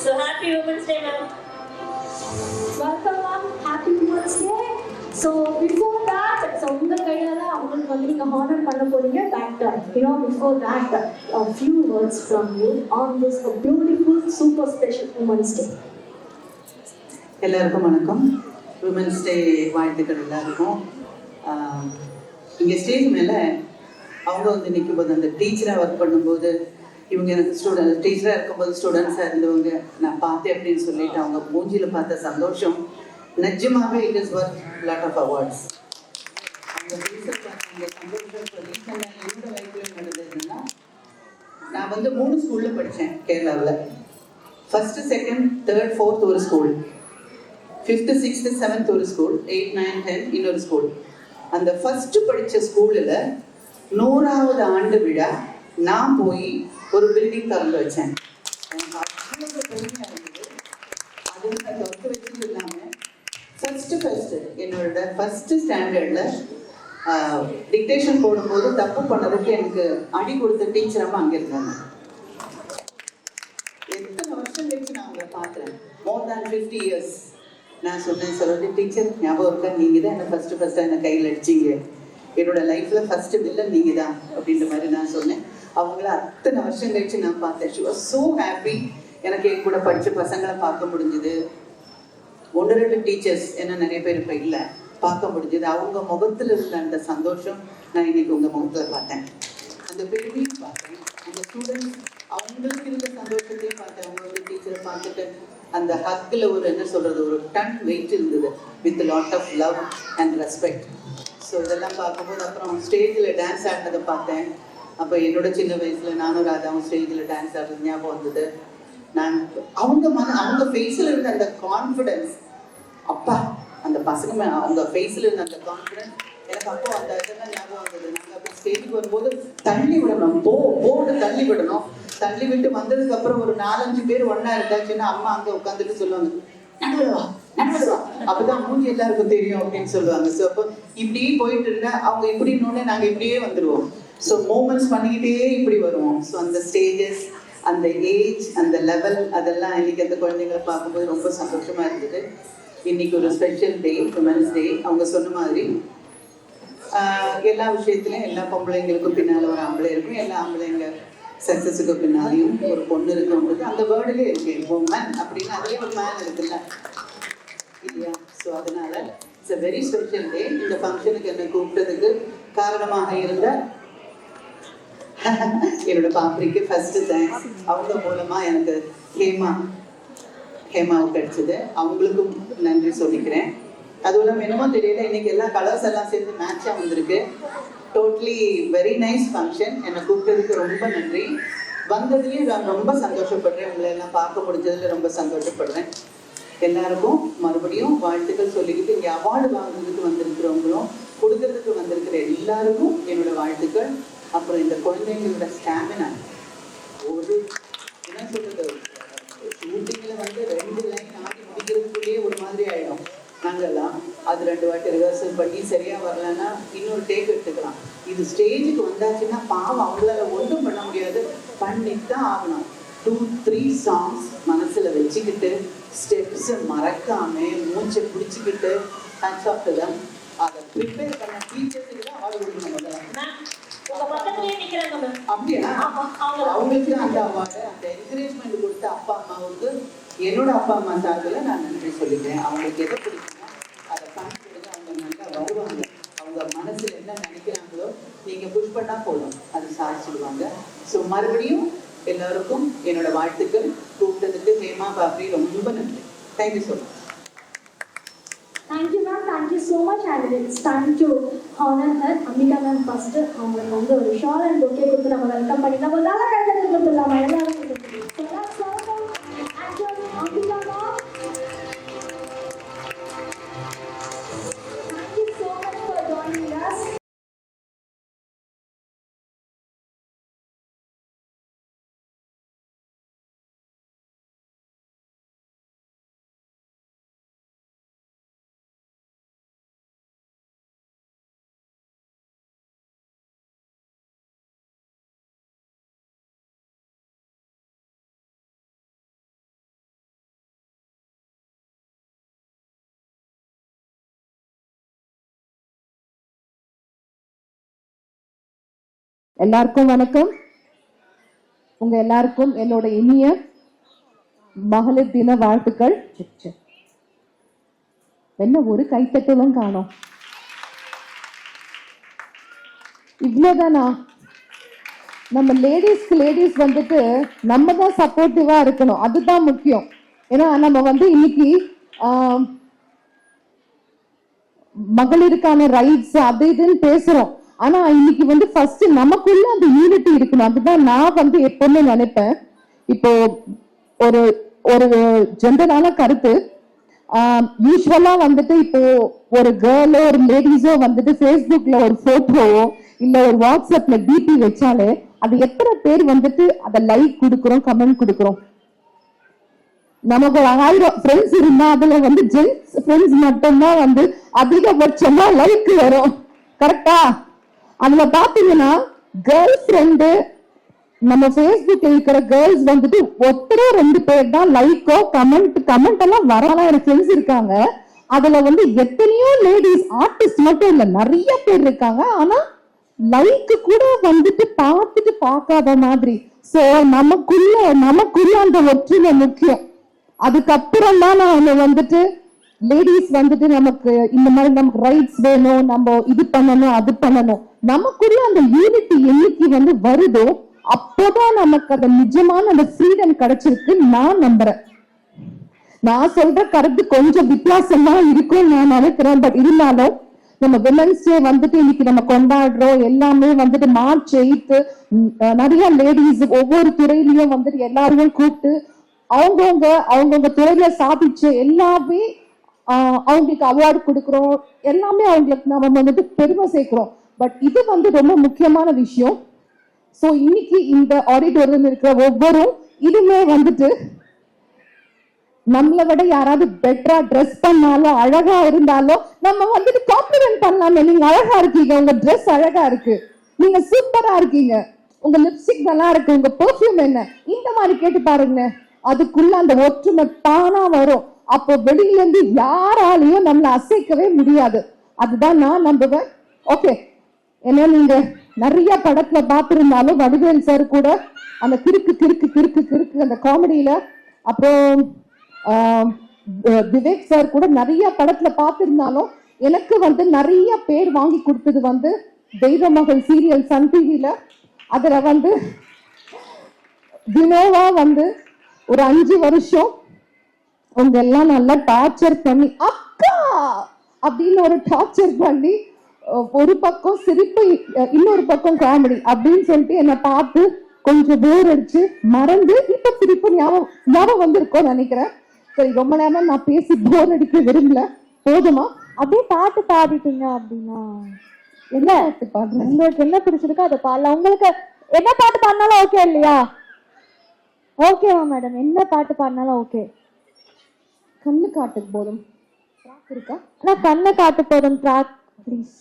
So happy Women's Day, ma'am. Welcome, ma'am. Happy Women's Day. So before that, so உங்க கையில தான் அவங்களுக்கு வந்து நீங்க ஹானர் பண்ண போறீங்க. But before that, a few words from you on this beautiful, super special Women's Day. எல்லாருக்கும் வணக்கம். Women's Day வாழ்த்துக்கள் எல்லாருக்கும். இங்கே ஸ்டேஜ் மேலே அவங்க வந்து நிற்கும்போது அந்த டீச்சராக ஒர்க் பண்ணும்போது இவங்க எனக்கு டீச்சராக இருக்கும்போது ஸ்டூடெண்ட்ஸாக இருந்தவங்க நான் பார்த்தேன் அப்படின்னு சொல்லிட்டு அவங்க மூஞ்சியில் பார்த்த சந்தோஷம் நிஜமாகவே it is worth lot of awards. அவங்க அந்த சந்தோஷம் ரீசெண்டாக என்னோட லைஃப்பில் நடந்ததுன்னா நான் வந்து 3 ஸ்கூலில் படித்தேன் கேரளாவில். 1st, 2nd, 3rd, 4th ஒரு ஸ்கூல், 5th, 6th, 7th ஒரு ஸ்கூல், 8, 9, 10 இன்னொரு ஸ்கூல். அந்த ஃபஸ்ட்டு படித்த ஸ்கூலில் 100வது ஆண்டு விழா நான் போய் ஒரு பில்டிங் திறந்து வச்சேன். எனக்கு அவ்வளோ பெருமையாக இருந்தது. அது நான் திறந்து வச்சது இல்லாமல் ஃபஸ்ட்டு என்னோட ஃபஸ்ட்டு ஸ்டாண்டர்டில் டிக்டேஷன் போடும்போது தப்பு பண்ணதுக்கு எனக்கு அடி கொடுத்த டீச்சராக அங்கே இருந்தாங்க. எத்தனை வருஷம் கழிச்சு நான் அவங்களை பார்க்குறேன். மோர் தேன் 50 years. நான் சொன்னேன், சொல்லிட்டு டீச்சர் ஞாபகம் இருக்கா, நீங்கள் தான் என்னை ஃபஸ்ட்டாக என்னை கையில் அடிச்சிங்க, என்னோட லைஃப்பில் ஃபஸ்ட்டு வில்லன் நீங்கள் தான் அப்படின்ற மாதிரி நான் சொன்னேன். அவங்கள அத்தனை வருஷம் கழிச்சு நான் பார்த்தேன். She was so happy. எனக்கு என் கூட படித்த பசங்களை பார்க்க முடிஞ்சுது. 1-2 டீச்சர்ஸ் என்ன நிறைய பேர் இப்போ இல்லை பார்க்க முடிஞ்சுது. அவங்க முகத்தில் இருந்த அந்த சந்தோஷம் நான் இன்னைக்கு உங்கள் முகத்தில் பார்த்தேன். அந்த பெருமையும் பார்த்தேன். அந்த ஸ்டூடெண்ட்ஸ் அவங்களுக்கு இருந்த சந்தோஷத்தையும் பார்த்தேன். அவங்க வந்து டீச்சரை பார்த்துட்டு அந்த ஹக்கில் ஒரு என்ன சொல்கிறது, ஒரு டன் வெயிட் இருந்தது with lot of love and respect. So இதெல்லாம் பார்க்கும்போது அப்புறம் ஸ்டேஜில் டான்ஸ் ஆடினதை பார்த்தேன். அப்போ என்னோட சின்ன வயசில் நானும் ராதாவும் ஸ்டேஜில் டான்ஸ் ஆடுறது ஞாபகம் வந்தது. நான் அவங்க ஃபேஸில் இருந்த அந்த கான்ஃபிடென்ஸ், அப்பா அந்த பசங்க அவங்க ஃபேஸில் இருந்த அந்த கான்ஃபிடென்ஸ் எனக்கு அப்போ அந்த இதெல்லாம் ஞாபகம் வந்தது. நாங்கள் அப்போ ஸ்டேஜுக்கு வரும்போது தள்ளி விடணும், போர்டு தள்ளி விடணும். தள்ளி விட்டு வந்ததுக்கப்புறம் ஒரு 4-5 பேர் ஒன்றா இருந்தாச்சுன்னா அம்மா அங்கே உட்காந்துட்டு சொல்லுவாங்க, நடந்துடுவா அப்போதான் மூஞ்சி எல்லாருக்கும் தெரியும் அப்படின்னு சொல்லுவாங்க. ஸோ அப்போ இப்படியே போயிட்டு இருந்தா அவங்க இப்படின்னோடனே நாங்கள் இப்படியே வந்துடுவோம். ஸோ மூமெண்ட்ஸ் பண்ணிக்கிட்டே இப்படி வருவோம். ஸோ அந்த ஸ்டேஜஸ், அந்த ஏஜ், அந்த லெவல், அதெல்லாம் இன்னைக்கு அந்த குழந்தைங்களை பார்க்கும்போது ரொம்ப சந்தோஷமாக இருந்தது. இன்னைக்கு ஒரு ஸ்பெஷல் டே, உமன்ஸ் டே. அவங்க சொன்ன மாதிரி எல்லா விஷயத்துலையும் எல்லா பொம்பளைங்களுக்கும் பின்னால் ஒரு ஆம்பளை இருக்கும், எல்லா ஆம்பளைங்க சக்ஸஸுக்கு பின்னாலையும் ஒரு பொண்ணு இருக்குன்றது அந்த வேர்டுலேயே இருக்கு. உமன் அப்படின்னு அதுலேயே ஒரு மேன் இருக்குல்ல இல்லையா? ஸோ அதனால it's a very special day. இந்த ஃபங்க்ஷனுக்கு என்னை கூப்பிட்டதுக்கு காரணமாக இருந்த என்னோட பாப்பரிக்கு ஃபர்ஸ்ட் தேங்க்ஸ். அவங்க மூலமாக எனக்கு ஹேமாவுக்கு கிடைச்சது. அவங்களுக்கும் நன்றி சொல்லிக்கிறேன். அதுவும் இல்லாமல் என்னமோ தெரியல, இன்னைக்கு எல்லா கலர்ஸ் எல்லாம் சேர்ந்து மேட்சாக வந்திருக்கு. Totally very nice function. என்னை கூப்பிட்டதுக்கு ரொம்ப நன்றி. வந்ததுலேயும் நான் ரொம்ப சந்தோஷப்படுறேன். உங்களை எல்லாம் பார்க்க முடிஞ்சதில் ரொம்ப சந்தோஷப்படுறேன். எல்லாருக்கும் மறுபடியும் வாழ்த்துக்கள் சொல்லிக்கிட்டு இங்கே அவார்டு வாங்குறதுக்கு வந்திருக்கிறவங்களும் கொடுக்கறதுக்கு வந்திருக்கிற எல்லாருக்கும் என்னோட வாழ்த்துக்கள். அப்புறம் இந்த குழந்தைங்களோட ஸ்டாமினா, ஒரு என்ன சொல்றது, ஷூட்டிங்கில் வந்து 2 லைன் ஆடி முடிக்கிறதுக்குள்ளேயே ஒரு மாதிரி ஆகிடும். நாங்கள்லாம் அது 2 வாட்டி ரிஹர்சல் பண்ணி சரியாக வரலன்னா இன்னொரு டேக் எடுத்துக்கலாம். இது ஸ்டேஜுக்கு வந்தாச்சுன்னா பாவம் அவங்களால ஒன்றும் பண்ண முடியாது, பண்ணித்தான் ஆகணும். 2-3 சாங்ஸ் மனசில் வச்சுக்கிட்டு ஸ்டெப்ஸை மறக்காமல் மூச்சை பிடிச்சிக்கிட்டு ஹேண்ட்ஸ் ஆஃப் டு தம். அதை ப்ரிப்பேர் பண்ண டீச்சர்ஸுக்கு தான் அவார்டு கொடுக்கணும். அப்படியா? அவங்களுக்கு அந்த அவார்டு, அந்த என்கரேஜ்மெண்ட் கொடுத்த அப்பா அம்மாவுக்கு என்னோட அப்பா அம்மா சார்பில் நான் நன்றி சொல்லிக்கிறேன். அவங்களுக்கு எதை பிடிக்குமோ அதை பண்ணி கொடுங்க. அவங்க நல்லா வருவாங்க. அவங்க மனசில் என்ன நினைக்கிறாங்களோ நீங்கள் புஷ் பண்ணால் போதும், அது சாதிச்சிடுவாங்க. ஸோ மறுபடியும் எல்லாருக்கும் என்னோட வாழ்த்துக்கள். கூப்பிட்டதுக்கு ஹேமா பாப்பரி ரொம்ப நன்றி. Thank you so much. Thank you, ma'am. Thank you so much. And it's time to honor her. Amita ma'am first அவங்களுக்கு வந்து ஒரு ஷால் அண்ட் பொக்கே கொடுத்து நம்ம வெல்கம் பண்ணி நம்ம நல்லா கைதட்டி கொடுத்துடலாமா எல்லாரும்? எல்லாருக்கும் வணக்கம். உங்க எல்லாருக்கும் என்னோட இனிய மகளிர் தின வாழ்த்துக்கள். என்ன ஒரு கைத்தட்டலும் காணோம். இவ்வளவுதானா? நம்ம லேடிஸ் வந்துட்டு நம்ம தான் சப்போர்ட்டிவா இருக்கணும், அதுதான் முக்கியம். ஏன்னா நம்ம இன்னைக்கு மகளிருக்கான ரைட்ஸ் அது இதுன்னு பேசுறோம். ஆனா இன்னைக்கு ஃபர்ஸ்ட் நமக்குள்ள அந்த யூனிட்டி இருக்கணும். அதுதான் நான் எப்பவுமே நினைப்பேன். இப்போ ஒரு ஒரு ஜென்ரலான கருத்து, யூஸ்வலா இப்போ ஒரு கேர்ளோ ஒரு லேடிஸோ ஃபேஸ்புக்ல ஒரு போட்டோவோ இல்ல ஒரு வாட்ஸ்அப்ல டிபி வச்சாலே அது எத்தனை பேர் அதை லைக் கொடுக்குறோம், கமெண்ட் கொடுக்குறோம். நமக்கு 1000 ஃப்ரெண்ட்ஸ் இருந்தா அதுல ஜென்ஸ் ஃப்ரெண்ட்ஸ் மட்டும்தான் அதிகபட்சமா லைக் வரும். கரெக்டா? அதுல பாத்தீங்கன்னா கேர்ள் ஃப்ரெண்டு நம்ம ஃபேஸ்புக்ல இருக்கிற கேர்ள்ஸ் ஒருத்தரோ 2 பேர் தான் லைக்கோ கமெண்ட் எல்லாம் வரலாம். எனக்கு ஃப்ரெண்ட்ஸ் இருக்காங்க. அதுல எத்தனையோ லேடிஸ் ஆர்டிஸ்ட் மட்டும் இல்ல, நிறைய பேர் இருக்காங்க. ஆனா லைக் கூட பார்த்துட்டு பார்க்காத மாதிரி. சோ நமக்குள்ள அந்த ஒற்றுமை முக்கியம். அதுக்கப்புறம் தான் நான் லேடிஸ் நமக்கு இந்த மாதிரி நமக்கு ரைட்ஸ் வேணும், நம்ம இது பண்ணணும் அது பண்ணணும். நமக்குள்ள அந்த யூனிட்டி என்னைக்கு வருதோ அப்போதான் நமக்கு அந்த நிஜமான அந்த ஃப்ரீடம் கிடைச்சிருக்கு நான் நம்புறேன். நான் சொல்ற கருத்து கொஞ்சம் வித்தியாசமா இருக்கும் நான் நினைக்கிறேன். பட் இருந்தாலும் நம்ம விமென்ஸ் டே இன்னைக்கு நம்ம கொண்டாடுறோம். எல்லாமே மார்ச் 8 நிறைய லேடிஸ் ஒவ்வொரு துறையிலயும் எல்லாரையும் கூப்பிட்டு அவங்கவுங்க துறையில சாதிச்சு எல்லாமே அவங்களுக்கு அவார்டு கொடுக்குறோம். எல்லாமே அவங்களுக்கு நம்ம பெருமை சேர்க்கிறோம். பட் இது ரொம்ப முக்கியமான விஷயம். சோ இன்னைக்கு இந்த ஆடிட்டோரியம் இருக்கிற ஒவ்வொரும் இதுமே நம்மளை விட யாராவது பெட்டரா ட்ரெஸ் பண்ணாலும் அழகா இருந்தாலும் நம்ம காம்ப்ளிமெண்ட் பண்ணலாமே. நீங்க அழகா இருக்கீங்க, உங்க ட்ரெஸ் அழகா இருக்கு, நீங்க சூப்பரா இருக்கீங்க, உங்க லிப்ஸ்டிக் நல்லா இருக்கு, உங்க பெர்ஃபியூம் என்ன, இந்த மாதிரி கேட்டு பாருங்க. அதுக்குள்ள அந்த ஒற்றுமை தானா வரும். அப்போ வெளியில இருந்து யாராலையும் நம்மள அசைக்கவே முடியாது. அதுதான் நான் நம்புவேன். ஓகே, ஏன்னா நீங்க நிறைய படத்துல பார்த்திருந்தாலும் வடிவேல் சார் கூட அந்த கிறுக்கு கிறுக்கு கிறுக்கு கிறுக்கு அந்த காமெடியில, அப்புறம் விவேக் சார் கூட நிறைய படத்துல பார்த்திருந்தாலும் எனக்கு நிறைய பேர் வாங்கி கொடுத்தது தெய்வ மகள் சீரியல் சன் டிவில. அதுல வினோவா ஒரு 5 வருஷம் அவங்க எல்லாம் நல்லா டார்ச்சர் பண்ணி அக்கா அப்படின்னு ஒரு டார்ச்சர் பண்ணி ஒரு பக்கம் சிரிப்பு இன்னொரு பக்கம் காமெடி அப்படின்னு சொல்லிட்டு என்னை பார்த்து கொஞ்சம் போர் அடிச்சு மறந்து இப்ப சிரிப்பு ஞாபகம் வந்திருக்கோம் நினைக்கிறேன். சரி, ரொம்ப நேரம் நான் பேசி போர் அடிக்க விரும்பல, போதுமா? அப்படியே பாட்டு பாடிட்டீங்க அப்படின்னா என்ன பாட்டு பாடுறேன்? உங்களுக்கு என்ன பிடிச்சிருக்கோ அதை பாடலாம். உங்களுக்கு என்ன பாட்டு பாடினாலும் ஓகே இல்லையா? ஓகேவா மேடம்? என்ன பாட்டு பாடினாலும் ஓகே. கண்ணு காட்டு போதும் இருக்கா? ஆனா கண்ணை காட்டு போதும் ட்ராக் ப்ளீஸ்.